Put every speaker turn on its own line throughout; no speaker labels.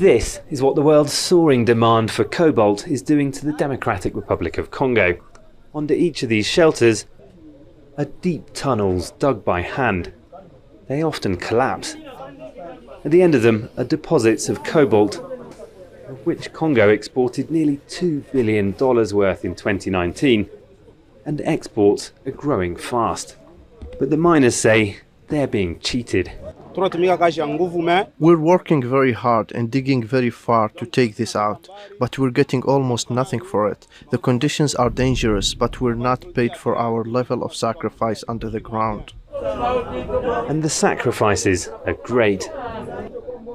This is what the world's soaring demand for cobalt is doing to the Democratic Republic of Congo. Under each of these shelters are deep tunnels dug by hand. They often collapse. At the end of them are deposits of cobalt, of which Congo exported nearly $2 billion worth in 2019, and exports are growing fast. But the miners say they're being cheated.
We're working very hard and digging very far to take this out, but we're getting almost nothing for it. The conditions are dangerous, but we're not paid for our level of sacrifice under the ground.
And the sacrifices are great.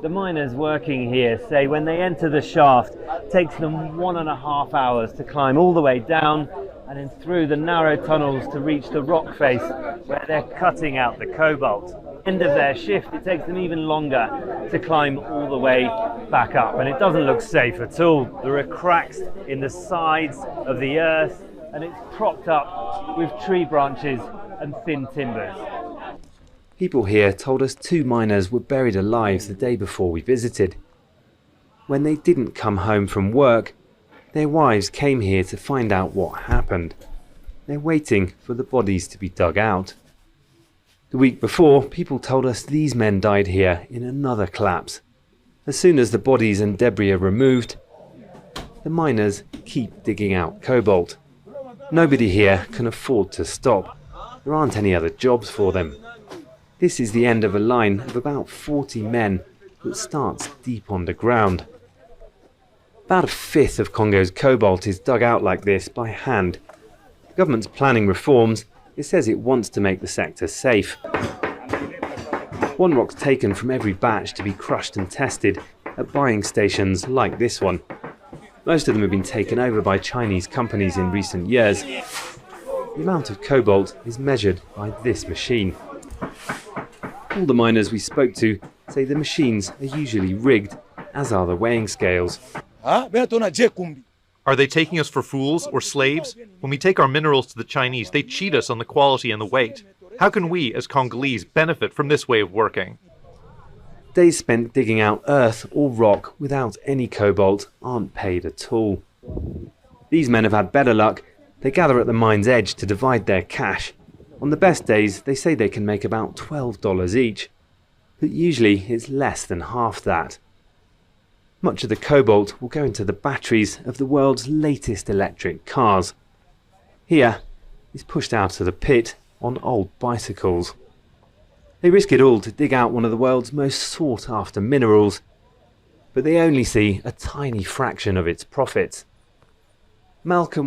The miners working here say when they enter the shaft, it takes them 1.5 hours to climb all the way down and then through the narrow tunnels to reach the rock face where they're cutting out the cobalt. End of their shift, it takes them even longer to climb all the way back up, and it doesn't look safe at all. There are cracks in the sides of the earth and it's propped up with tree branches and thin timbers. People here told us 2 miners were buried alive the day before we visited. When they didn't come home from work, their wives came here to find out what happened. They're waiting for the bodies to be dug out. The week before, people told us these men died here in another collapse. As soon as the bodies and debris are removed, the miners keep digging out cobalt. Nobody here can afford to stop. There aren't any other jobs for them. This is the end of a line of about 40 men that starts deep underground. About a fifth of Congo's cobalt is dug out like this by hand. The government's planning reforms. It says it wants to make the sector safe. One rock's taken from every batch to be crushed and tested at buying stations like this one. Most of them have been taken over by Chinese companies in recent years. The amount of cobalt is measured by this machine. All the miners we spoke to say the machines are usually rigged, as are the weighing scales.
Are they taking us for fools or slaves? When we take our minerals to the Chinese, they cheat us on the quality and the weight. How can we, as Congolese, benefit from this way of working?
Days spent digging out earth or rock without any cobalt aren't paid at all. These men have had better luck. They gather at the mine's edge to divide their cash. On the best days, they say they can make about $12 each, but usually it's less than half that. Much of the cobalt will go into the batteries of the world's latest electric cars. Here, it's pushed out of the pit on old bicycles. They risk it all to dig out one of the world's most sought-after minerals, but they only see a tiny fraction of its profits. Malcolm